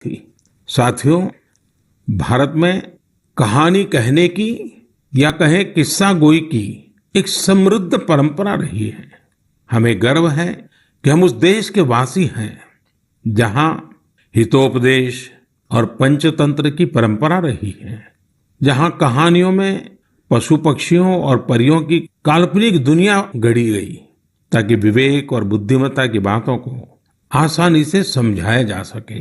थी। साथियों, भारत में कहानी कहने की या कहें किस्सा गोई की एक समृद्ध परंपरा रही है। हमें गर्व है कि हम उस देश के वासी हैं जहां हितोपदेश और पंचतंत्र की परंपरा रही है, जहां कहानियों में पशु पक्षियों और परियों की काल्पनिक दुनिया गढ़ी गई ताकि विवेक और बुद्धिमत्ता की बातों को आसानी से समझाया जा सके।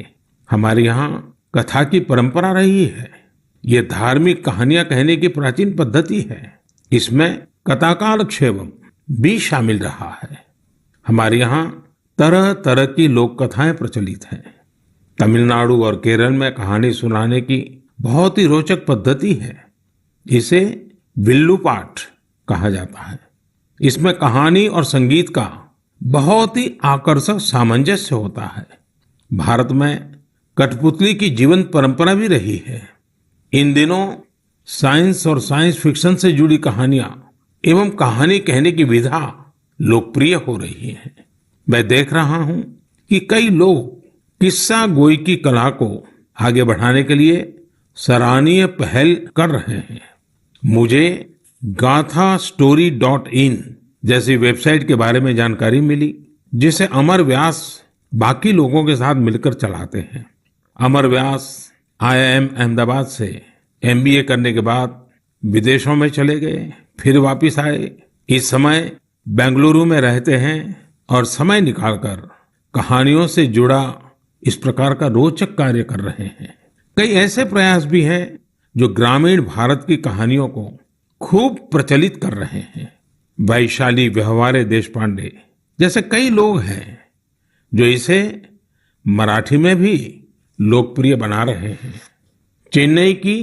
हमारे यहाँ कथा की परंपरा रही है। ये धार्मिक कहानियां कहने की प्राचीन पद्धति है। इसमें कथाकालक्षेपम भी शामिल रहा है। हमारे यहाँ तरह तरह की लोक कथाएं प्रचलित हैं। तमिलनाडु और केरल में कहानी सुनाने की बहुत ही रोचक पद्धति है। इसे विल्लू पाठ कहा जाता है। इसमें कहानी और संगीत का बहुत ही आकर्षक सामंजस्य होता है। भारत में कठपुतली की जीवंत परंपरा भी रही है। इन दिनों साइंस और साइंस फिक्शन से जुड़ी कहानियां एवं कहानी कहने की विधा लोकप्रिय हो रही है। मैं देख रहा हूं कि कई लोग किस्सा गोई की कला को आगे बढ़ाने के लिए सराहनीय पहल कर रहे हैं। मुझे gaathastory.in जैसी वेबसाइट के बारे में जानकारी मिली, जिसे अमर व्यास बाकी लोगों के साथ मिलकर चलाते हैं। अमर व्यास IIM अहमदाबाद से MBA करने के बाद विदेशों में चले गए, फिर वापस आए। इस समय बेंगलुरु में रहते हैं और समय निकालकर कहानियों से जुड़ा इस प्रकार का रोचक कार्य कर रहे हैं। कई ऐसे प्रयास भी हैं जो ग्रामीण भारत की कहानियों को खूब प्रचलित कर रहे हैं। वैशाली व्यवहारे देशपांडे जैसे कई लोग हैं जो इसे मराठी में भी लोकप्रिय बना रहे हैं। चेन्नई की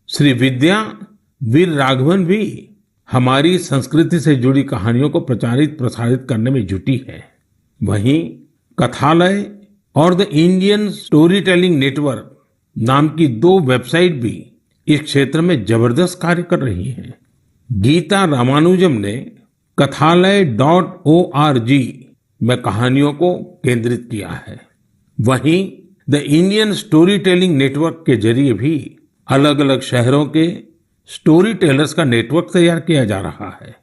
श्री विद्या वीर राघवन भी हमारी संस्कृति से जुड़ी कहानियों को प्रचारित प्रसारित करने में जुटी है। वहीं कथालय और the Indian story telling network नाम की 2 वेबसाइट भी इस क्षेत्र में जबरदस्त कार्य कर रही हैं। गीता रामानुजम ने kathalaya.org में कहानियों को केंद्रित किया है। वहीं the Indian story telling network के जरिए भी अलग अलग शहरों के स्टोरी टेलर्स का नेटवर्क तैयार किया जा रहा है।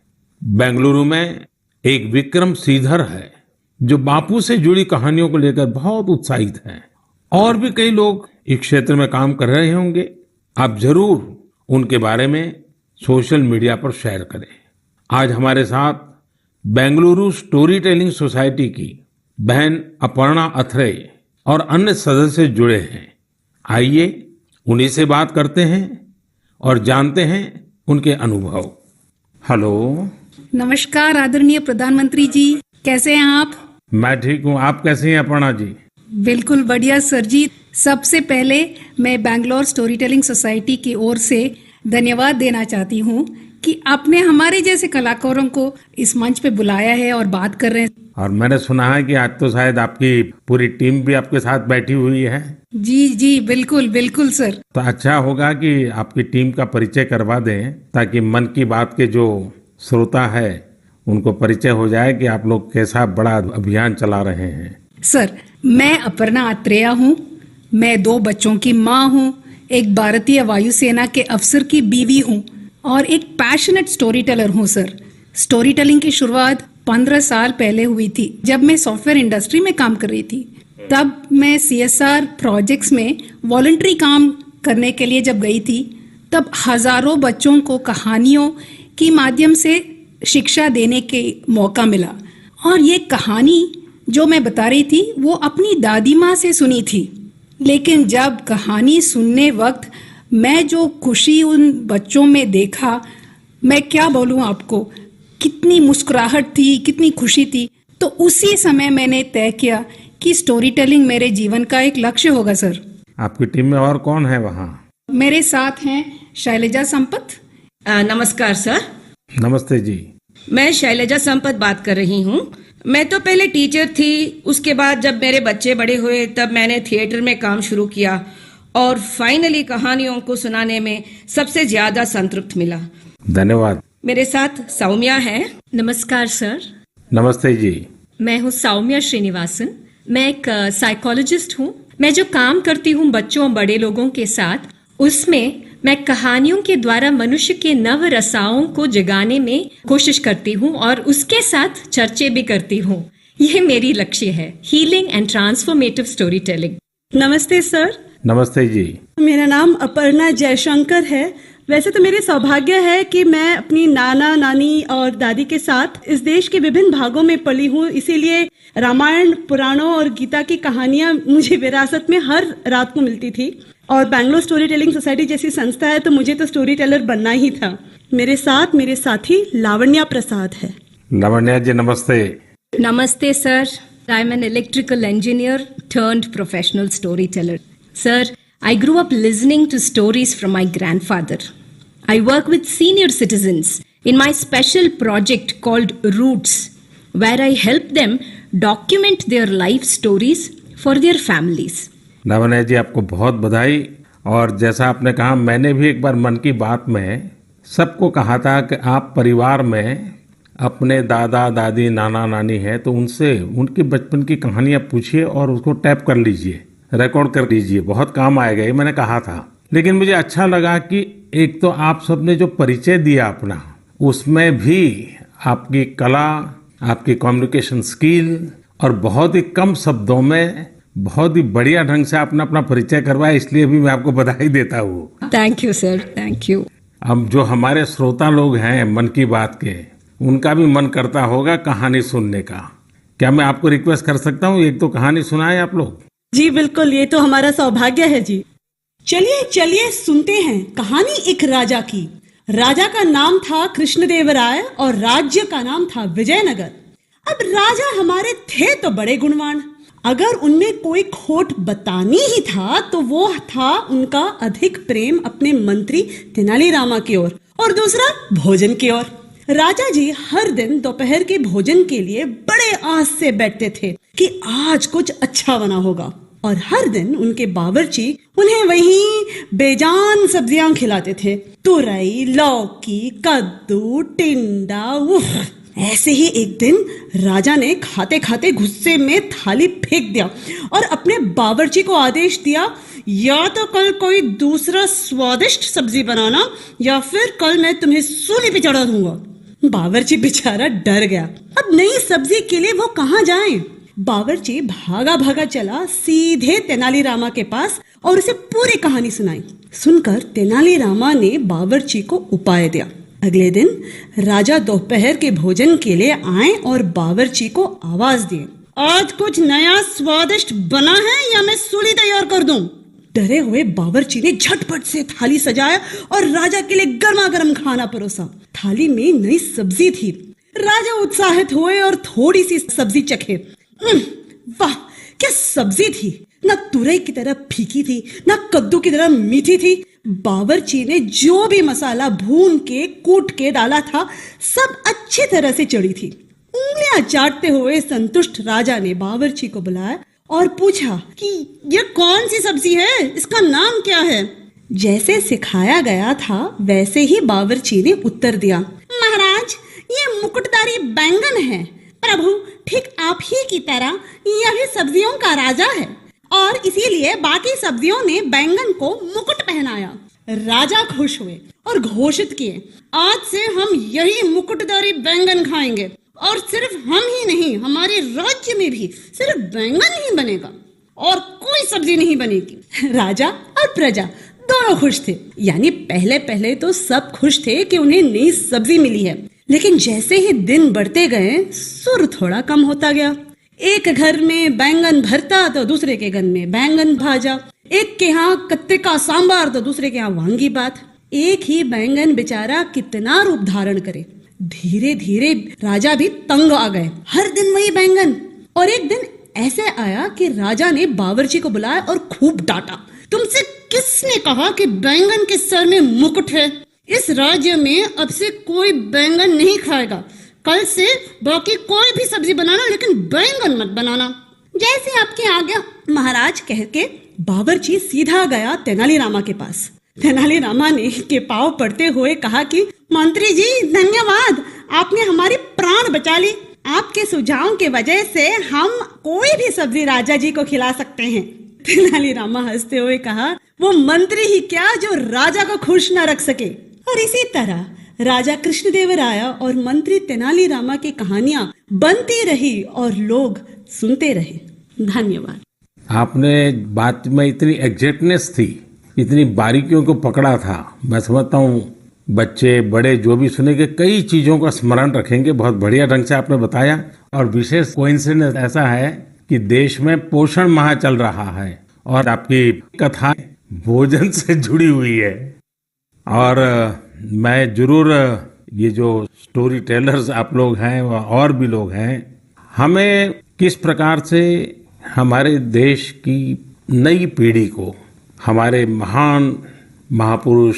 बेंगलुरु में एक विक्रम श्रीधर है जो बापू से जुड़ी कहानियों को लेकर बहुत उत्साहित हैं। और भी कई लोग इस क्षेत्र में काम कर रहे होंगे। आप जरूर उनके बारे में सोशल मीडिया पर शेयर करें। आज हमारे साथ बेंगलुरु स्टोरी टेलिंग सोसाइटी की बहन अपर्णा अथरे और अन्य सदस्य जुड़े हैं। आइए उन्हीं से बात करते हैं और जानते हैं उनके अनुभव। हेलो। नमस्कार आदरणीय प्रधानमंत्री जी, कैसे हैं आप? मैं ठीक हूँ, आप कैसे हैं अपर्णा जी? बिल्कुल बढ़िया सर जी। सबसे पहले मैं बैंगलोर स्टोरी टेलिंग सोसाइटी की ओर से धन्यवाद देना चाहती हूँ कि आपने हमारे जैसे कलाकारों को इस मंच पे बुलाया है और बात कर रहे हैं। और मैंने सुना है कि आज तो शायद आपकी पूरी टीम भी आपके साथ बैठी हुई है। जी जी बिल्कुल बिल्कुल सर। तो अच्छा होगा कि आपकी टीम का परिचय करवा दें ताकि मन की बात के जो श्रोता है उनको परिचय हो जाए कि आप लोग कैसा बड़ा अभियान चला रहे हैं। सर, मैं अपर्णा अत्रेया हूँ। मैं 2 बच्चों की माँ हूँ, एक भारतीय वायुसेना के अफसर की बीवी हूँ और एक पैशनेट स्टोरी टेलर हूँ सर। स्टोरी टेलिंग की शुरुआत 15 साल पहले हुई थी जब मैं सॉफ्टवेयर इंडस्ट्री में काम कर रही थी। तब मैं CSR प्रोजेक्ट्स में वॉलंटरी काम करने के लिए जब गई थी, तब हजारों बच्चों को कहानियों के माध्यम से शिक्षा देने के मौका मिला। और ये कहानी जो मैं बता रही थी वो अपनी दादी माँ से सुनी थी। लेकिन जब कहानी सुनने वक्त मैं जो खुशी उन बच्चों में देखा, मैं क्या बोलूँ आपको, कितनी मुस्कुराहट थी, कितनी खुशी थी। तो उसी समय मैंने तय किया कि स्टोरी टेलिंग मेरे जीवन का एक लक्ष्य होगा सर। आपकी टीम में और कौन है वहाँ? मेरे साथ हैं शैलजा संपत। नमस्कार सर। नमस्ते जी। मैं शैलजा संपत बात कर रही हूँ। मैं तो पहले टीचर थी, उसके बाद जब मेरे बच्चे बड़े हुए तब मैंने थिएटर में काम शुरू किया और फाइनली कहानियों को सुनाने में सबसे ज्यादा संतृप्त मिला। धन्यवाद। मेरे साथ सौम्या है। नमस्कार सर। नमस्ते जी। मैं हूँ सौम्या श्रीनिवासन। मैं एक साइकोलॉजिस्ट हूँ। मैं जो काम करती हूँ बच्चों और बड़े लोगों के साथ, उसमें मैं कहानियों के द्वारा मनुष्य के नव रसाओं को जगाने में कोशिश करती हूँ और उसके साथ चर्चे भी करती हूँ। ये मेरी लक्ष्य है, healing and transformative story telling. नमस्ते सर। नमस्ते जी। मेरा नाम अपर्णा जयशंकर है। वैसे तो मेरे सौभाग्य है कि मैं अपनी नाना नानी और दादी के साथ इस देश के विभिन्न भागों में पली हूँ, इसीलिए रामायण, पुराणों और गीता की कहानियां मुझे विरासत में हर रात को मिलती थी। और बैंगलोर स्टोरी टेलिंग सोसाइटी जैसी संस्था है तो मुझे तो स्टोरी टेलर बनना ही था। मेरे साथ मेरे साथी लावण्या प्रसाद है। लावण्या जी नमस्ते। नमस्ते sir. I am an electrical engineer turned professional storyteller. Sir, I grew up listening to stories from my grandfather. I work with senior citizens in my special project called Roots, where I help them document their life stories for their families. Lavanya ji आपको बहुत बधाई। और जैसा आपने कहा, मैंने भी एक बार मन की बात में सबको कहा था कि आप परिवार में अपने दादा दादी नाना नानी है तो उनसे उनकी बचपन की कहानियां पूछिए और उसको टैप कर लीजिए, रिकॉर्ड कर लीजिए, बहुत काम आएगा, ये मैंने कहा था। लेकिन मुझे अच्छा लगा कि एक तो आप सबने जो परिचय दिया अपना, उसमें भी आपकी कला, आपकी कम्युनिकेशन स्किल और बहुत ही कम शब्दों में बहुत ही बढ़िया ढंग से आपने अपना परिचय करवाया, इसलिए भी मैं आपको बधाई देता हूँ। Thank you sir, thank you. अब जो हमारे श्रोता लोग हैं मन की बात के, उनका भी मन करता होगा कहानी सुनने का। क्या मैं आपको रिक्वेस्ट कर सकता हूँ, एक तो कहानी सुनाएं आप लोग? जी बिल्कुल, ये तो हमारा सौभाग्य है जी। चलिए चलिए सुनते हैं कहानी एक राजा की। राजा का नाम था कृष्णदेवराय और राज्य का नाम था विजयनगर। अब राजा हमारे थे तो बड़े गुणवान, अगर उनमें कोई खोट बतानी ही था तो वो था उनका अधिक प्रेम अपने मंत्री तेनालीरामा की ओर और दूसरा भोजन की ओर। राजा जी हर दिन दोपहर के भोजन के लिए बड़े आस से बैठते थे कि आज कुछ अच्छा बना होगा, और हर दिन उनके बावर्ची उन्हें वही बेजान सब्जियां खिलाते थे। तुरई, लौकी, कद्दू, टिंडा। ऐसे ही एक दिन राजा ने खाते खाते गुस्से में थाली फेंक दिया और अपने बावर्ची को आदेश दिया, या तो कल कोई दूसरा स्वादिष्ट सब्जी बनाना या फिर कल मैं तुम्हें सूली पे चढ़ा दूंगा। बावर्ची बेचारा डर गया। अब नई सब्जी के लिए वो कहाँ जाए? बावर्ची भागा भागा चला सीधे तेनालीरामा के पास और उसे पूरी कहानी सुनाई। सुनकर तेनालीरामा ने बावर्ची को उपाय दिया। अगले दिन राजा दोपहर के भोजन के लिए आए और बावर्ची को आवाज दिए, आज कुछ नया स्वादिष्ट बना है या मैं सूली तैयार कर दूं? डरे हुए बावर्ची ने झटपट से थाली सजाया और राजा के लिए गर्मा गर्म खाना परोसा। थाली में नई सब्जी थी। राजा उत्साहित हुए और थोड़ी सी सब्जी चखे। वाह क्या सब्जी थी! न तुरई की तरह फीकी थी, न कद्दू की तरह मीठी थी। बावर्ची ने जो भी मसाला भून के कूट के डाला था सब अच्छी तरह से चढ़ी थी। उंगलियां चाटते हुए संतुष्ट राजा ने बावर्ची को बुलाया और पूछा कि ये कौन सी सब्जी है, इसका नाम क्या है? जैसे सिखाया गया था वैसे ही बावर्ची ने उत्तर दिया, महाराज ये मुकुटधारी बैंगन है। प्रभु ठीक आप ही की तरह यह भी सब्जियों का राजा है और इसीलिए बाकी सब्जियों ने बैंगन को मुकुट पहनाया। राजा खुश हुए और घोषित किए, आज से हम यही मुकुटधारी बैंगन खाएंगे और सिर्फ हम ही नहीं, हमारे राज्य में भी सिर्फ बैंगन ही बनेगा और कोई सब्जी नहीं बनेगी। राजा और प्रजा दोनों खुश थे। यानी पहले पहले तो सब खुश थे कि उन्हें नई सब्जी मिली है, लेकिन जैसे ही दिन बढ़ते गए सुर थोड़ा कम होता गया। एक घर में बैंगन भरता तो दूसरे के घर में बैंगन भाजा, एक के यहाँ कत्ते का सांबार तो दूसरे के यहाँ वांगी बात। एक ही बैंगन बेचारा कितना रूप धारण करे। धीरे धीरे राजा भी तंग आ गए, हर दिन वही बैंगन। और एक दिन ऐसे आया कि राजा ने बावर्ची को बुलाया और खूब डांटा, तुमसे किसने कहा कि बैंगन के सर में मुकुट है? इस राज्य में अब से कोई बैंगन नहीं खाएगा। कल से बाकी कोई भी सब्जी बनाना, लेकिन बैंगन मत बनाना। जैसे आपकी आज्ञा महाराज कह के बावर्ची सीधा गया तेनालीरामा के पास। तेनालीरामा ने के पांव पड़ते हुए कहा कि मंत्री जी धन्यवाद, आपने हमारी प्राण बचा ली। आपके सुझाव के वजह से हम कोई भी सब्जी राजा जी को खिला सकते हैं। तेनालीरामा हंसते हुए कहा, वो मंत्री ही क्या जो राजा को खुश न रख सके। और इसी तरह राजा कृष्णदेवराय और मंत्री तेनालीरामा की कहानियां बनती रही और लोग सुनते रहे। धन्यवाद। आपने बात में इतनी एग्जैक्टनेस थी, इतनी बारीकियों को पकड़ा था। मैं समझता हूँ बच्चे बड़े जो भी सुनेंगे कई चीजों का स्मरण रखेंगे। बहुत बढ़िया ढंग से आपने बताया। और विशेष कोइंसिडेंस ऐसा है कि देश में पोषण माह चल रहा है और आपकी कथा भोजन से जुड़ी हुई है। और मैं जरूर ये जो स्टोरी टेलर्स आप लोग हैं और भी लोग हैं, हमें किस प्रकार से हमारे देश की नई पीढ़ी को हमारे महान महापुरुष,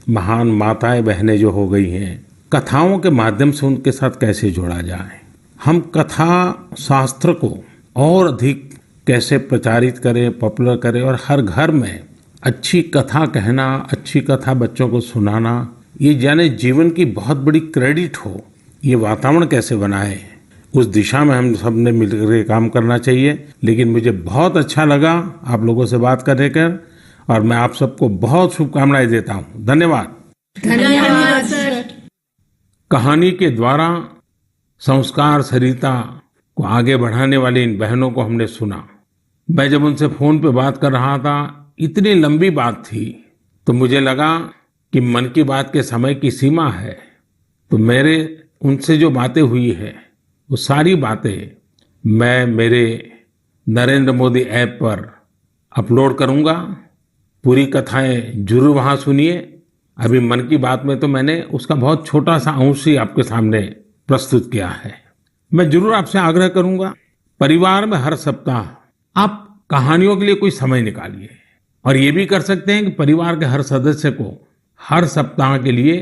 महान माताएं बहनें जो हो गई हैं, कथाओं के माध्यम से उनके साथ कैसे जोड़ा जाए, हम कथा शास्त्र को और अधिक कैसे प्रचारित करें, पॉपुलर करें और हर घर में अच्छी कथा कहना, अच्छी कथा बच्चों को सुनाना, ये जाने जीवन की बहुत बड़ी क्रेडिट हो, ये वातावरण कैसे बनाए, उस दिशा में हम सब ने मिलकर काम करना चाहिए। लेकिन मुझे बहुत अच्छा लगा आप लोगों से बात करने कर और मैं आप सबको बहुत शुभकामनाएं देता हूँ। धन्यवाद। धन्यवाद सर। कहानी के द्वारा संस्कार सरिता को आगे बढ़ाने वाली इन बहनों को हमने सुना। मैं जब उनसे फोन पे बात कर रहा था, इतनी लंबी बात थी, तो मुझे लगा कि मन की बात के समय की सीमा है, तो मेरे उनसे जो बातें हुई है वो सारी बातें मैं मेरे नरेंद्र मोदी ऐप पर अपलोड करूंगा। पूरी कथाएं जरूर वहां सुनिए। अभी मन की बात में तो मैंने उसका बहुत छोटा सा अंश ही आपके सामने प्रस्तुत किया है। मैं जरूर आपसे आग्रह करूंगा, परिवार में हर सप्ताह आप कहानियों के लिए कोई समय निकालिए और ये भी कर सकते हैं कि परिवार के हर सदस्य को हर सप्ताह के लिए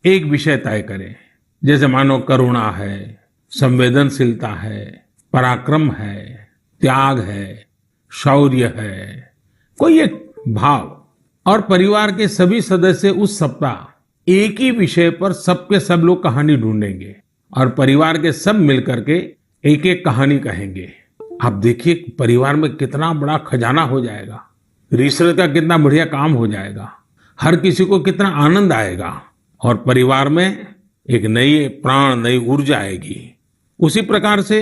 एक विषय तय करें। जैसे मानो करुणा है, संवेदनशीलता है, पराक्रम है, त्याग है, शौर्य है, कोई एक भाव, और परिवार के सभी सदस्य उस सप्ताह एक ही विषय पर सबके सब लोग कहानी ढूंढेंगे और परिवार के सब मिलकर के एक एक कहानी कहेंगे। आप देखिए परिवार में कितना बड़ा खजाना हो जाएगा, रिसर्च का कितना बढ़िया काम हो जाएगा, हर किसी को कितना आनंद आएगा और परिवार में एक नई प्राण, नई ऊर्जा आएगी। उसी प्रकार से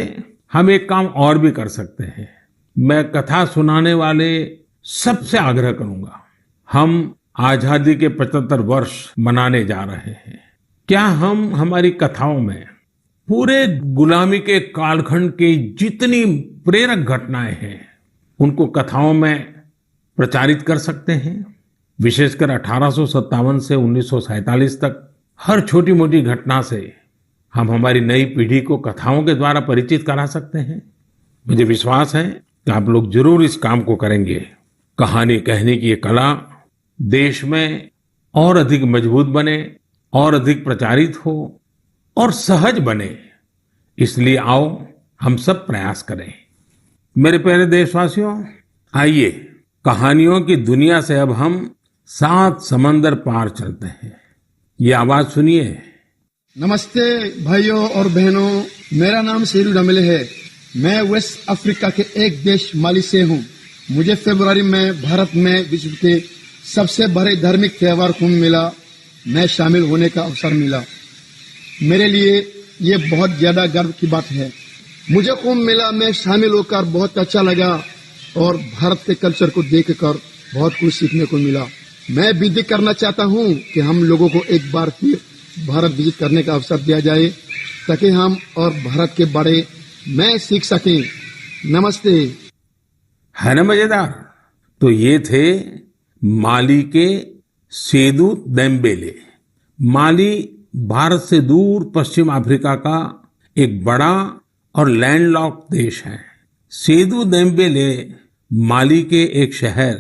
हम एक काम और भी कर सकते हैं। मैं कथा सुनाने वाले सबसे आग्रह करूंगा, हम आजादी के 75 वर्ष मनाने जा रहे हैं। क्या हम हमारी कथाओं में पूरे गुलामी के कालखंड की जितनी प्रेरक घटनाएं हैं उनको कथाओं में प्रचारित कर सकते हैं? विशेषकर 1857 से 1947 तक हर छोटी मोटी घटना से हम हमारी नई पीढ़ी को कथाओं के द्वारा परिचित करा सकते हैं। मुझे विश्वास है कि आप लोग जरूर इस काम को करेंगे। कहानी कहने की ये कला देश में और अधिक मजबूत बने, और अधिक प्रचारित हो और सहज बने, इसलिए आओ हम सब प्रयास करें। मेरे प्यारे देशवासियों, आइए कहानियों की दुनिया से अब हम 7 समंदर पार चलते हैं। ये आवाज सुनिए। नमस्ते भाइयों और बहनों, मेरा नाम शेरू डमेले है। मैं वेस्ट अफ्रीका के एक देश माली से हूँ। मुझे फरवरी में भारत में विश्व के सबसे बड़े धार्मिक त्योहार कुंभ मेला में शामिल होने का अवसर मिला। मेरे लिए ये बहुत ज्यादा गर्व की बात है। मुझे कुंभ मेला में शामिल होकर बहुत अच्छा लगा और भारत के कल्चर को देखकर बहुत कुछ सीखने को मिला। मैं विनती करना चाहता हूँ कि हम लोगों को एक बार फिर भारत विजिट करने का अवसर दिया जाए ताकि हम और भारत के बारे में सीख सकें। नमस्ते। है ना मजेदार? तो ये थे माली के सेदू देम्बेले। माली भारत से दूर पश्चिम अफ्रीका का एक बड़ा और लैंडलॉक्ड देश है। सेदू देम्बेले माली के एक शहर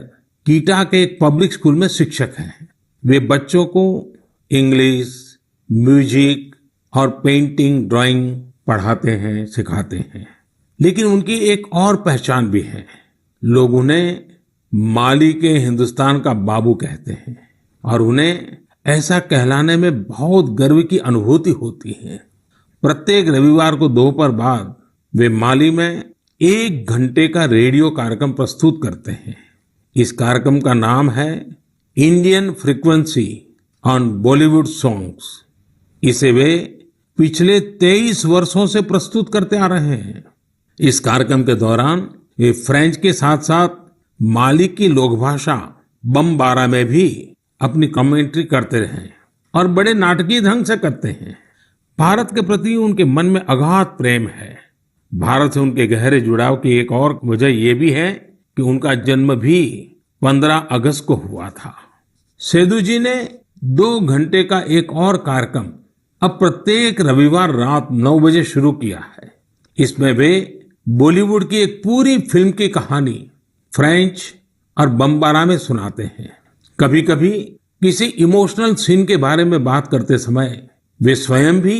कीटा के एक पब्लिक स्कूल में शिक्षक हैं। वे बच्चों को इंग्लिश, म्यूजिक और पेंटिंग, ड्राइंग पढ़ाते हैं, सिखाते हैं। लेकिन उनकी एक और पहचान भी है। लोग उन्हें माली के हिंदुस्तान का बाबू कहते हैं और उन्हें ऐसा कहलाने में बहुत गर्व की अनुभूति होती है। प्रत्येक रविवार को दोपहर बाद वे माली में 1 घंटे का रेडियो कार्यक्रम प्रस्तुत करते हैं। इस कार्यक्रम का नाम है Indian frequency on Bollywood songs. इसे वे पिछले 23 वर्षों से प्रस्तुत करते आ रहे हैं। इस कार्यक्रम के दौरान वे फ्रेंच के साथ साथ माली की लोक भाषा बमबारा में भी अपनी कमेंट्री करते रहे और बड़े नाटकीय ढंग से करते हैं। भारत के प्रति उनके मन में अगाध प्रेम है। भारत से उनके गहरे जुड़ाव की एक और वजह यह भी है कि उनका जन्म भी 15 अगस्त को हुआ था। सेदू जी ने 2 घंटे का एक और कार्यक्रम अब प्रत्येक रविवार रात 9 बजे शुरू किया है। इसमें वे बॉलीवुड की एक पूरी फिल्म की कहानी फ्रेंच और बमबारा में सुनाते हैं। कभी कभी किसी इमोशनल सीन के बारे में बात करते समय वे स्वयं भी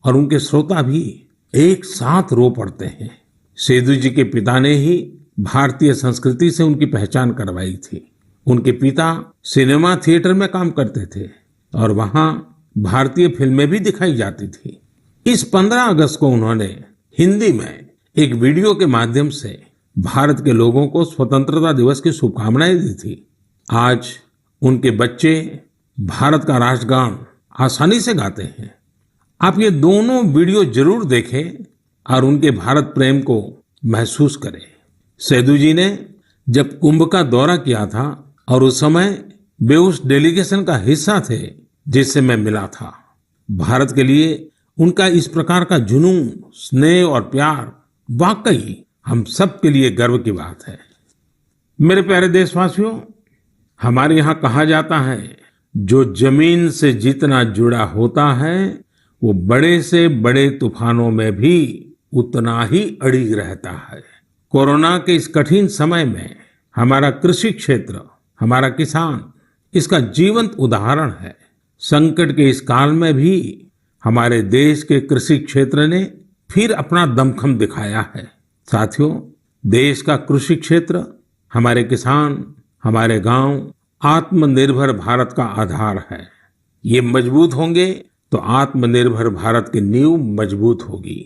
और उनके श्रोता भी एक साथ रो पड़ते हैं। सेदू जी के पिता ने ही भारतीय संस्कृति से उनकी पहचान करवाई थी। उनके पिता सिनेमा थिएटर में काम करते थे और वहां भारतीय फिल्में भी दिखाई जाती थी। इस 15 अगस्त को उन्होंने हिंदी में एक वीडियो के माध्यम से भारत के लोगों को स्वतंत्रता दिवस की शुभकामनाएं दी थी। आज उनके बच्चे भारत का राष्ट्रगान आसानी से गाते हैं। आप ये दोनों वीडियो जरूर देखें और उनके भारत प्रेम को महसूस करें। सेदू जी ने जब कुंभ का दौरा किया था और उस समय वे उस डेलीगेशन का हिस्सा थे जिससे मैं मिला था। भारत के लिए उनका इस प्रकार का जुनून, स्नेह और प्यार वाकई हम सब के लिए गर्व की बात है। मेरे प्यारे देशवासियों, हमारे यहाँ कहा जाता है, जो जमीन से जितना जुड़ा होता है वो बड़े से बड़े तूफानों में भी उतना ही अड़िग रहता है। कोरोना के इस कठिन समय में हमारा कृषि क्षेत्र, हमारा किसान इसका जीवंत उदाहरण है। संकट के इस काल में भी हमारे देश के कृषि क्षेत्र ने फिर अपना दमखम दिखाया है। साथियों, देश का कृषि क्षेत्र, हमारे किसान, हमारे गांव आत्मनिर्भर भारत का आधार है। ये मजबूत होंगे तो आत्मनिर्भर भारत की नींव मजबूत होगी।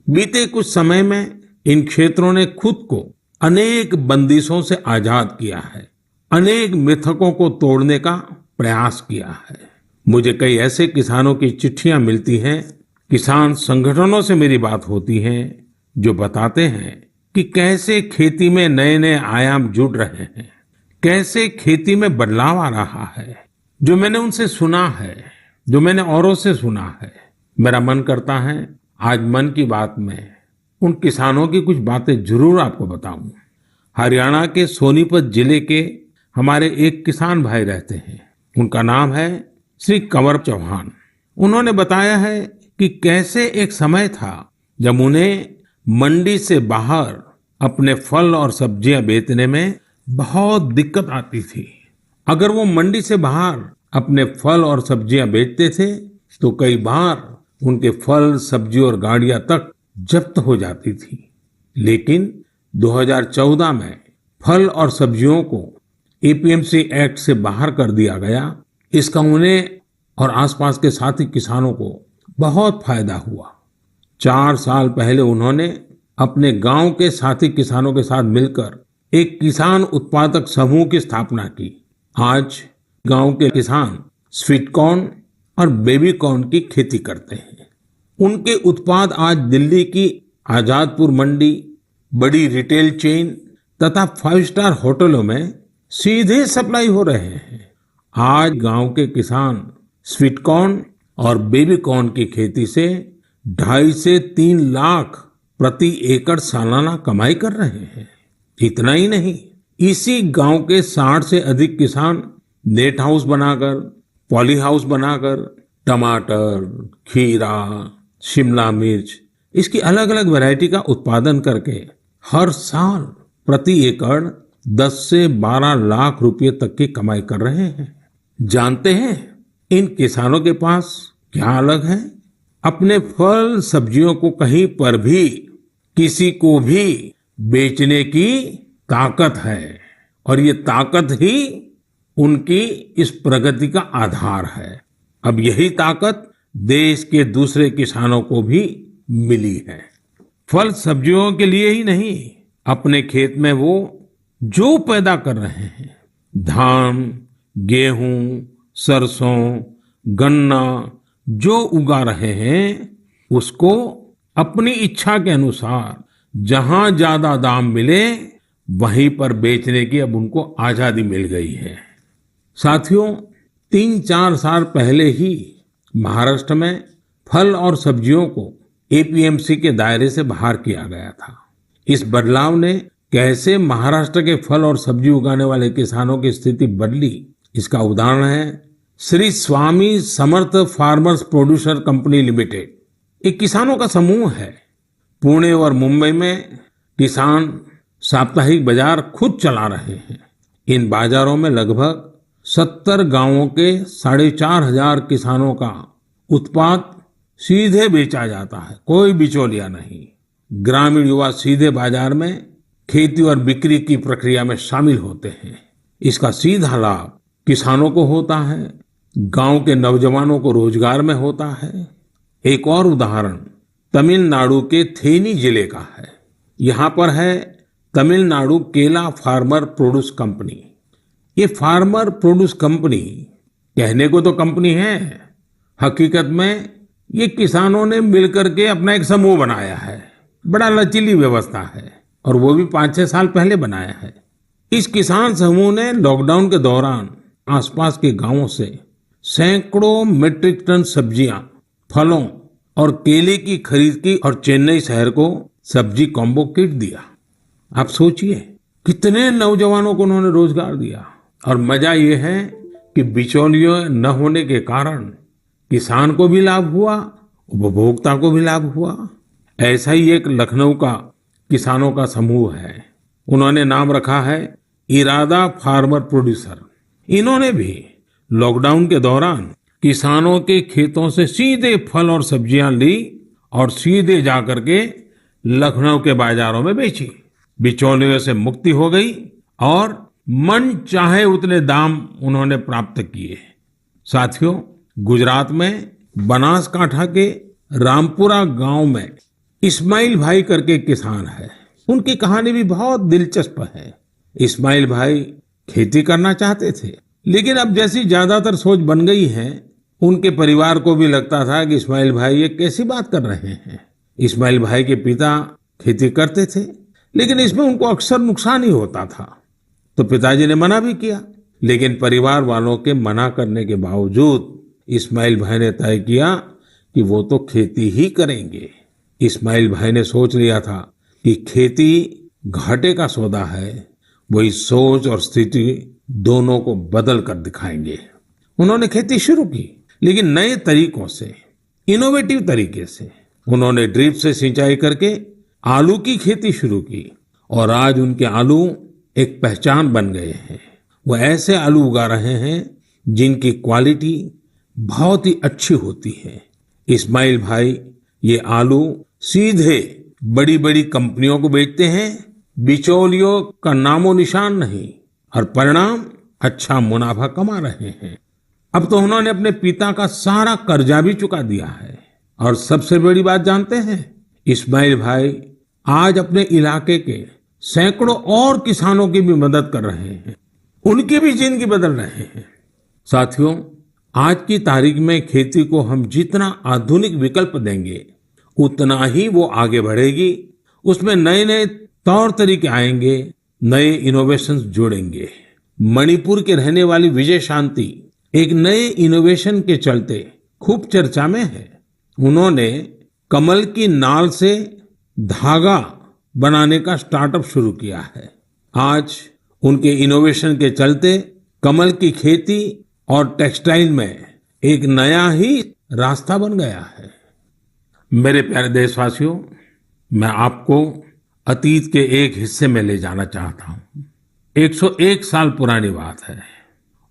बीते कुछ समय में इन क्षेत्रों ने खुद को अनेक बंदिशों से आजाद किया है, अनेक मिथकों को तोड़ने का प्रयास किया है। मुझे कई ऐसे किसानों की चिट्ठियां मिलती हैं, किसान संगठनों से मेरी बात होती है जो बताते हैं कि कैसे खेती में नए नए आयाम जुड़ रहे हैं, कैसे खेती में बदलाव आ रहा है। जो मैंने उनसे सुना है, जो मैंने औरों से सुना है, मेरा मन करता है आज मन की बात में उन किसानों की कुछ बातें जरूर आपको बताऊं। हरियाणा के सोनीपत जिले के हमारे एक किसान भाई रहते हैं। उनका नाम है श्री कंवर चौहान। उन्होंने बताया है कि कैसे एक समय था जब उन्हें मंडी से बाहर अपने फल और सब्जियां बेचने में बहुत दिक्कत आती थी। अगर वो मंडी से बाहर अपने फल और सब्जियां बेचते थे तो कई बार उनके फल, सब्जी और गाड़ियां तक जब्त हो जाती थी। लेकिन 2014 में फल और सब्जियों को एपीएमसी एक्ट से बाहर कर दिया गया। इसका उन्हें और आसपास के साथी किसानों को बहुत फायदा हुआ। 4 साल पहले उन्होंने अपने गांव के साथी किसानों के साथ मिलकर एक किसान उत्पादक समूह की स्थापना की। आज गांव के किसान स्वीट कॉर्न और बेबी कॉर्न की खेती करते हैं। उनके उत्पाद आज दिल्ली की आजादपुर मंडी, बड़ी रिटेल चेन तथा 5 स्टार होटलों में सीधे सप्लाई हो रहे हैं। आज गांव के किसान स्वीट कॉर्न और बेबी कॉर्न की खेती से 2.5 से 3 लाख प्रति एकड़ सालाना कमाई कर रहे हैं। इतना ही नहीं, इसी गांव के 60 से अधिक किसान नेट हाउस बनाकर, पॉली हाउस बनाकर टमाटर, खीरा, शिमला मिर्च इसकी अलग अलग वैरायटी का उत्पादन करके हर साल प्रति एकड़ 10 से 12 लाख रुपए तक की कमाई कर रहे हैं। जानते हैं इन किसानों के पास क्या अलग है? अपने फल सब्जियों को कहीं पर भी किसी को भी बेचने की ताकत है और ये ताकत ही उनकी इस प्रगति का आधार है। अब यही ताकत देश के दूसरे किसानों को भी मिली है। फल सब्जियों के लिए ही नहीं, अपने खेत में वो जो पैदा कर रहे हैं, धान, गेहूं, सरसों, गन्ना, जो उगा रहे हैं, उसको अपनी इच्छा के अनुसार जहां ज्यादा दाम मिले वहीं पर बेचने की अब उनको आजादी मिल गई है। साथियों, 3-4 साल पहले ही महाराष्ट्र में फल और सब्जियों को एपीएमसी के दायरे से बाहर किया गया था। इस बदलाव ने कैसे महाराष्ट्र के फल और सब्जी उगाने वाले किसानों की स्थिति बदली, इसका उदाहरण है Shri Swami Samarth farmers producer company limited. एक किसानों का समूह है। पुणे और मुंबई में किसान साप्ताहिक बाजार खुद चला रहे हैं। इन बाजारों में लगभग 70 गांवों के 4,500 किसानों का उत्पाद सीधे बेचा जाता है, कोई बिचौलिया नहीं। ग्रामीण युवा सीधे बाजार में खेती और बिक्री की प्रक्रिया में शामिल होते हैं। इसका सीधा लाभ किसानों को होता है, गांव के नौजवानों को रोजगार में होता है। एक और उदाहरण तमिलनाडु के थेनी जिले का है। यहाँ पर है तमिलनाडु केला फार्मर प्रोड्यूस कंपनी। ये फार्मर प्रोड्यूस कंपनी कहने को तो कंपनी है, हकीकत में ये किसानों ने मिलकर के अपना एक समूह बनाया है। बड़ा लचीली व्यवस्था है और वो भी 5-6 साल पहले बनाया है। इस किसान समूह ने लॉकडाउन के दौरान आसपास के गांवों से सैकड़ों मीट्रिक टन सब्जियां, फलों और केले की खरीद की और चेन्नई शहर को सब्जी कॉम्बो किट दिया। आप सोचिए कितने नौजवानों को उन्होंने रोजगार दिया। और मजा ये है कि बिचौलियों न होने के कारण किसान को भी लाभ हुआ, उपभोक्ता को भी लाभ हुआ। ऐसा ही एक लखनऊ का किसानों का समूह है। उन्होंने नाम रखा है इरादा फार्मर प्रोड्यूसर। इन्होंने भी लॉकडाउन के दौरान किसानों के खेतों से सीधे फल और सब्जियां ली और सीधे जाकर के लखनऊ के बाजारों में बेची। बिचौलियों से मुक्ति हो गई और मन चाहे उतने दाम उन्होंने प्राप्त किए। साथियों, गुजरात में बनासकांठा के रामपुरा गांव में इस्माइल भाई करके किसान है। उनकी कहानी भी बहुत दिलचस्प है। इस्माइल भाई खेती करना चाहते थे, लेकिन अब जैसी ज्यादातर सोच बन गई है, उनके परिवार को भी लगता था कि इस्माइल भाई ये कैसी बात कर रहे हैं। इस्माइल भाई के पिता खेती करते थे, लेकिन इसमें उनको अक्सर नुकसान ही होता था। तो पिताजी ने मना भी किया, लेकिन परिवार वालों के मना करने के बावजूद इस्माइल भाई ने तय किया कि वो तो खेती ही करेंगे। इस्माइल भाई ने सोच लिया था कि खेती घाटे का सौदा है। वही सोच और स्थिति दोनों को बदल कर दिखाएंगे। उन्होंने खेती शुरू की, लेकिन नए तरीकों से, इनोवेटिव तरीके से। उन्होंने ड्रिप से सिंचाई करके आलू की खेती शुरू की और आज उनके आलू एक पहचान बन गए हैं। वो ऐसे आलू उगा रहे हैं जिनकी क्वालिटी बहुत ही अच्छी होती है। इस्माइल भाई ये आलू सीधे बड़ी बड़ी कंपनियों को बेचते हैं। बिचौलियों का नामो निशान नहीं, और परिणाम अच्छा मुनाफा कमा रहे हैं। अब तो उन्होंने अपने पिता का सारा कर्जा भी चुका दिया है। और सबसे बड़ी बात जानते हैं, इस्माइल भाई आज अपने इलाके के सैकड़ों और किसानों की भी मदद कर रहे हैं। उनकी भी जिंदगी बदल रहे हैं। साथियों, आज की तारीख में खेती को हम जितना आधुनिक विकल्प देंगे, उतना ही वो आगे बढ़ेगी। उसमें नए नए तौर तरीके आएंगे, नए इनोवेशंस जुड़ेंगे। मणिपुर के रहने वाली विजय शांति एक नए इनोवेशन के चलते खूब चर्चा में है। उन्होंने कमल की नाल से धागा बनाने का स्टार्टअप शुरू किया है। आज उनके इनोवेशन के चलते कमल की खेती और टेक्सटाइल में एक नया ही रास्ता बन गया है। मेरे प्यारे देशवासियों, मैं आपको अतीत के एक हिस्से में ले जाना चाहता हूँ। 101 साल पुरानी बात है।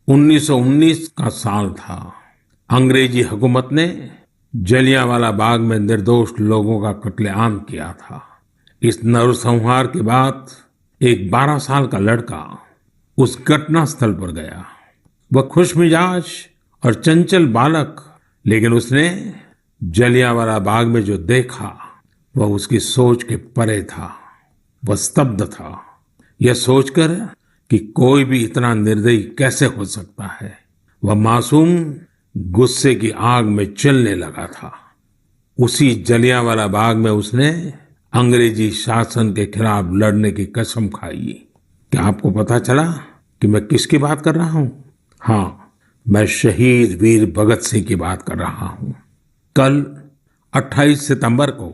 1919 का साल था। अंग्रेजी हुकूमत ने जलियांवाला बाग में निर्दोष लोगों का कत्लेआम किया था। इस नरसंहार के बाद एक 12 साल का लड़का उस घटना स्थल पर गया। वह खुशमिजाज और चंचल बालक, लेकिन उसने जलियांवाला बाग में जो देखा वह उसकी सोच के परे था। वह स्तब्ध था, यह सोचकर कि कोई भी इतना निर्दयी कैसे हो सकता है। वह मासूम गुस्से की आग में जलने लगा था। उसी जलियांवाला बाग में उसने अंग्रेजी शासन के खिलाफ लड़ने की कसम खाई। क्या आपको पता चला कि मैं किसकी बात कर रहा हूं? हाँ, मैं शहीद वीर भगत सिंह की बात कर रहा हूं। कल 28 सितंबर को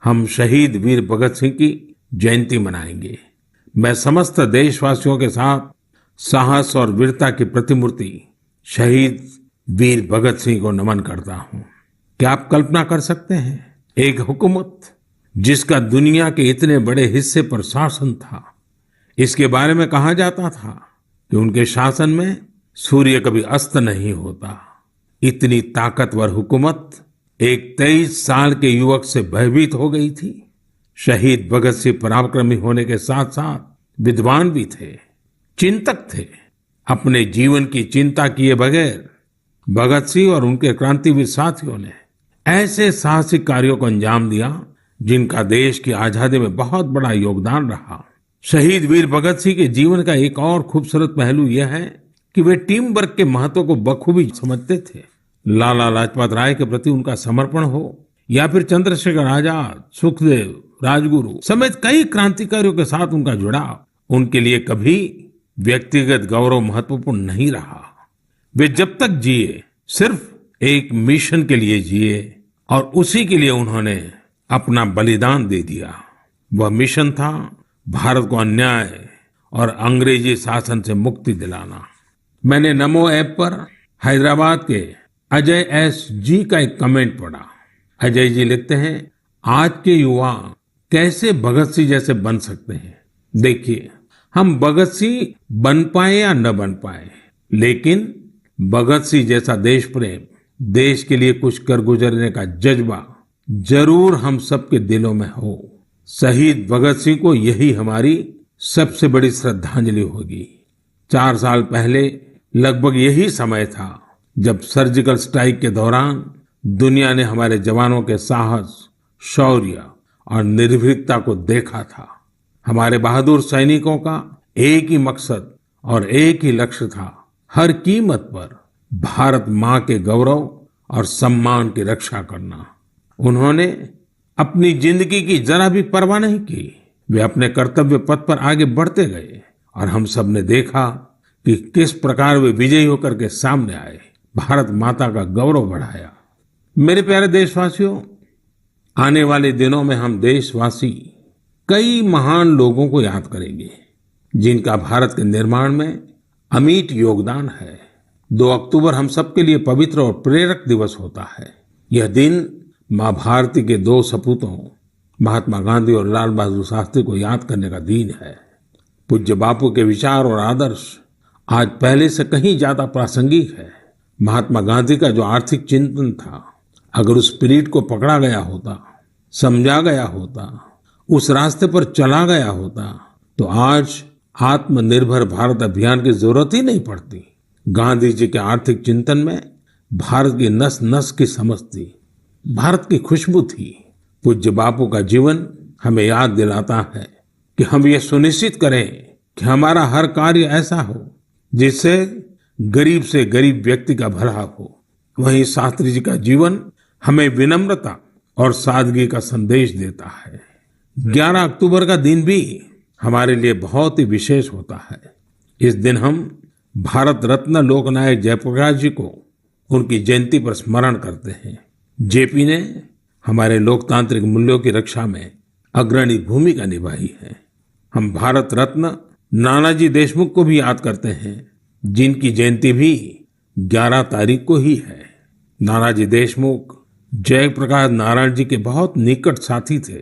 हम शहीद वीर भगत सिंह की जयंती मनाएंगे। मैं समस्त देशवासियों के साथ साहस और वीरता की प्रतिमूर्ति शहीद वीर भगत सिंह को नमन करता हूं। क्या आप कल्पना कर सकते हैं, एक हुकूमत जिसका दुनिया के इतने बड़े हिस्से पर शासन था, इसके बारे में कहा जाता था कि उनके शासन में सूर्य कभी अस्त नहीं होता। इतनी ताकतवर हुकूमत एक 23 साल के युवक से भयभीत हो गई थी। शहीद भगत सिंह पराक्रमी होने के साथ साथ विद्वान भी थे, चिंतक थे। अपने जीवन की चिंता किए बगैर भगत सिंह और उनके क्रांतिवीर साथियों ने ऐसे साहसिक कार्यों को अंजाम दिया जिनका देश की आजादी में बहुत बड़ा योगदान रहा। शहीद वीर भगत सिंह के जीवन का एक और खूबसूरत पहलू यह है कि वे टीम वर्क के महत्व को बखूबी समझते थे। लाला लाजपत राय के प्रति उनका समर्पण हो या फिर चंद्रशेखर आजाद, सुखदेव, राजगुरु समेत कई क्रांतिकारियों के साथ उनका जुड़ाव उनके लिए कभी व्यक्तिगत गौरव महत्वपूर्ण नहीं रहा। वे जब तक जिए सिर्फ एक मिशन के लिए जिए और उसी के लिए उन्होंने अपना बलिदान दे दिया। वह मिशन था भारत को अन्याय और अंग्रेजी शासन से मुक्ति दिलाना। मैंने नमो ऐप पर हैदराबाद के अजय एस जी का एक कमेंट पढ़ा। अजय जी लिखते हैं, आज के युवा कैसे भगत सिंह जैसे बन सकते हैं। देखिए, हम भगत सिंह बन पाए या न बन पाए, लेकिन भगत सिंह जैसा देश प्रेम, देश के लिए कुछ कर गुजरने का जज्बा जरूर हम सबके दिलों में हो। शहीद भगत सिंह को यही हमारी सबसे बड़ी श्रद्धांजलि होगी। 4 साल पहले लगभग यही समय था जब सर्जिकल स्ट्राइक के दौरान दुनिया ने हमारे जवानों के साहस, शौर्य और निर्भीकता को देखा था। हमारे बहादुर सैनिकों का एक ही मकसद और एक ही लक्ष्य था, हर कीमत पर भारत मां के गौरव और सम्मान की रक्षा करना। उन्होंने अपनी जिंदगी की जरा भी परवाह नहीं की। वे अपने कर्तव्य पथ पर आगे बढ़ते गए और हम सब ने देखा कि किस प्रकार वे विजयी होकर के सामने आए, भारत माता का गौरव बढ़ाया। मेरे प्यारे देशवासियों, आने वाले दिनों में हम देशवासी कई महान लोगों को याद करेंगे जिनका भारत के निर्माण में अमिट योगदान है। 2 अक्टूबर हम सबके लिए पवित्र और प्रेरक दिवस होता है। यह दिन माँ भारती के 2 सपूतों महात्मा गांधी और लाल बहादुर शास्त्री को याद करने का दिन है। पूज्य बापू के विचार और आदर्श आज पहले से कहीं ज्यादा प्रासंगिक है। महात्मा गांधी का जो आर्थिक चिंतन था, अगर उस स्पिरिट को पकड़ा गया होता, समझा गया होता, उस रास्ते पर चला गया होता, तो आज आत्मनिर्भर भारत अभियान की जरूरत ही नहीं पड़ती। गांधी जी के आर्थिक चिंतन में भारत की नस नस की समझ थी, भारत की खुशबू थी। पूज्य बापू का जीवन हमें याद दिलाता है कि हम ये सुनिश्चित करें कि हमारा हर कार्य ऐसा हो जिससे गरीब से गरीब व्यक्ति का भला हो। वहीं शास्त्री जी का जीवन हमें विनम्रता और सादगी का संदेश देता है। 11 अक्टूबर का दिन भी हमारे लिए बहुत ही विशेष होता है। इस दिन हम भारत रत्न लोकनायक जयप्रकाश जी को उनकी जयंती पर स्मरण करते हैं। जेपी ने हमारे लोकतांत्रिक मूल्यों की रक्षा में अग्रणी भूमिका निभाई है। हम भारत रत्न नानाजी देशमुख को भी याद करते हैं, जिनकी जयंती भी 11 तारीख को ही है। नानाजी देशमुख जयप्रकाश नारायण जी के बहुत निकट साथी थे।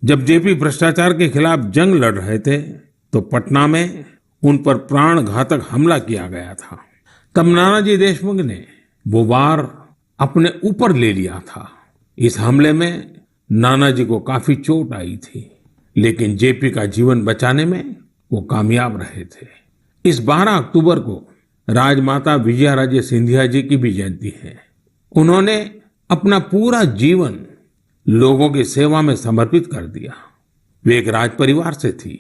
जब जेपी भ्रष्टाचार के खिलाफ जंग लड़ रहे थे तो पटना में उन पर प्राण घातक हमला किया गया था। तब नानाजी देशमुख ने वो वार अपने ऊपर ले लिया था। इस हमले में नानाजी को काफी चोट आई थी, लेकिन जेपी का जीवन बचाने में वो कामयाब रहे थे। इस 12 अक्टूबर को राजमाता विजयाराजे सिंधिया जी की भी जयंती है। उन्होंने अपना पूरा जीवन लोगों की सेवा में समर्पित कर दिया। वे एक राज परिवार से थी।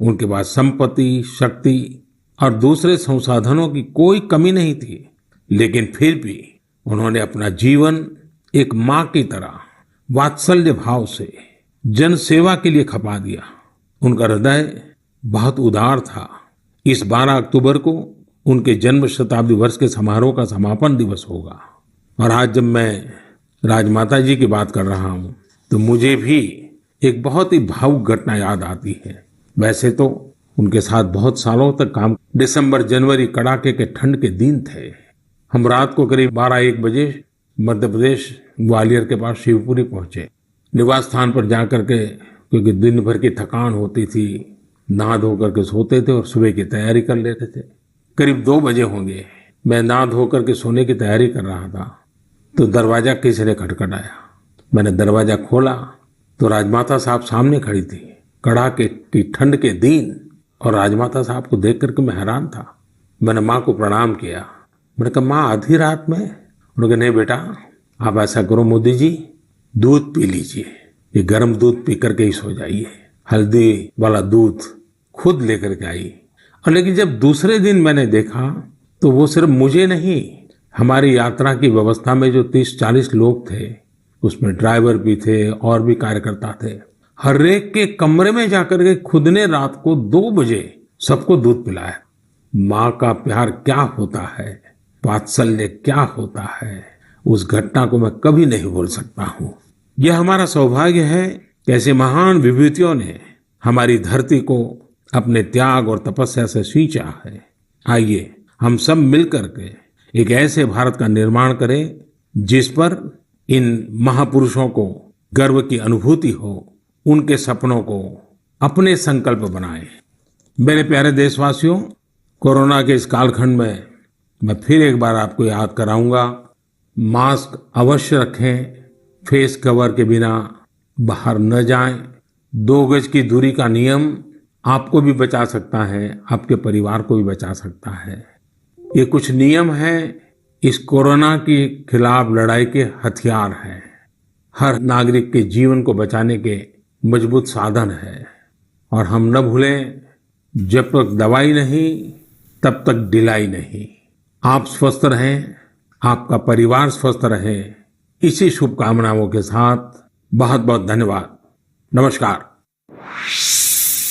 उनके पास संपत्ति, शक्ति और दूसरे संसाधनों की कोई कमी नहीं थी, लेकिन फिर भी उन्होंने अपना जीवन एक माँ की तरह वात्सल्य भाव से जन सेवा के लिए खपा दिया। उनका हृदय बहुत उदार था। इस 12 अक्टूबर को उनके जन्म शताब्दी वर्ष के समारोह का समापन दिवस होगा। और आज जब मैं राजमाता जी की बात कर रहा हूँ तो मुझे भी एक बहुत ही भावुक घटना याद आती है। वैसे तो उनके साथ बहुत सालों तक काम, दिसंबर जनवरी कड़ाके के ठंड के दिन थे। हम रात को करीब 12-1 बजे मध्य प्रदेश ग्वालियर के पास शिवपुरी पहुंचे। निवास स्थान पर जाकर के, क्योंकि दिन भर की थकान होती थी, नहा धो करके सोते थे और सुबह की तैयारी कर लेते थे। करीब 2 बजे होंगे, मैं नहा धो करके सोने की तैयारी कर रहा था तो दरवाजा किसी ने खटखटाया। मैंने दरवाजा खोला तो राजमाता साहब सामने खड़ी थी। कड़ाके की ठंड के दिन और राजमाता साहब को देख करके मैं हैरान था। मैंने माँ को प्रणाम किया। मैंने कहा, माँ आधी रात में? उन्होंने कहा, नहीं बेटा, आप ऐसा करो मोदी जी, दूध पी लीजिए, ये गर्म दूध पी करके ही सो जाइए। हल्दी वाला दूध खुद लेकर के आई। और लेकिन जब दूसरे दिन मैंने देखा तो वो सिर्फ मुझे नहीं, हमारी यात्रा की व्यवस्था में जो 30-40 लोग थे, उसमें ड्राइवर भी थे और भी कार्यकर्ता थे, हर एक के कमरे में जाकर के खुद ने रात को 2 बजे सबको दूध पिलाया। माँ का प्यार क्या होता है, वात्सल्य क्या होता है, उस घटना को मैं कभी नहीं भूल सकता हूँ। यह हमारा सौभाग्य है कि ऐसे महान विभूतियों ने हमारी धरती को अपने त्याग और तपस्या से सींचा है। आइए हम सब मिलकर के एक ऐसे भारत का निर्माण करें जिस पर इन महापुरुषों को गर्व की अनुभूति हो, उनके सपनों को अपने संकल्प बनाएं। मेरे प्यारे देशवासियों, कोरोना के इस कालखंड में मैं फिर एक बार आपको याद कराऊंगा, मास्क अवश्य रखें, फेस कवर के बिना बाहर न जाएं, 2 गज की दूरी का नियम आपको भी बचा सकता है, आपके परिवार को भी बचा सकता है। ये कुछ नियम हैं, इस कोरोना के खिलाफ लड़ाई के हथियार हैं, हर नागरिक के जीवन को बचाने के मजबूत साधन है। और हम न भूलें, जब तक दवाई नहीं तब तक ढिलाई नहीं। आप स्वस्थ रहें, आपका परिवार स्वस्थ रहे, इसी शुभकामनाओं के साथ बहुत बहुत धन्यवाद। नमस्कार।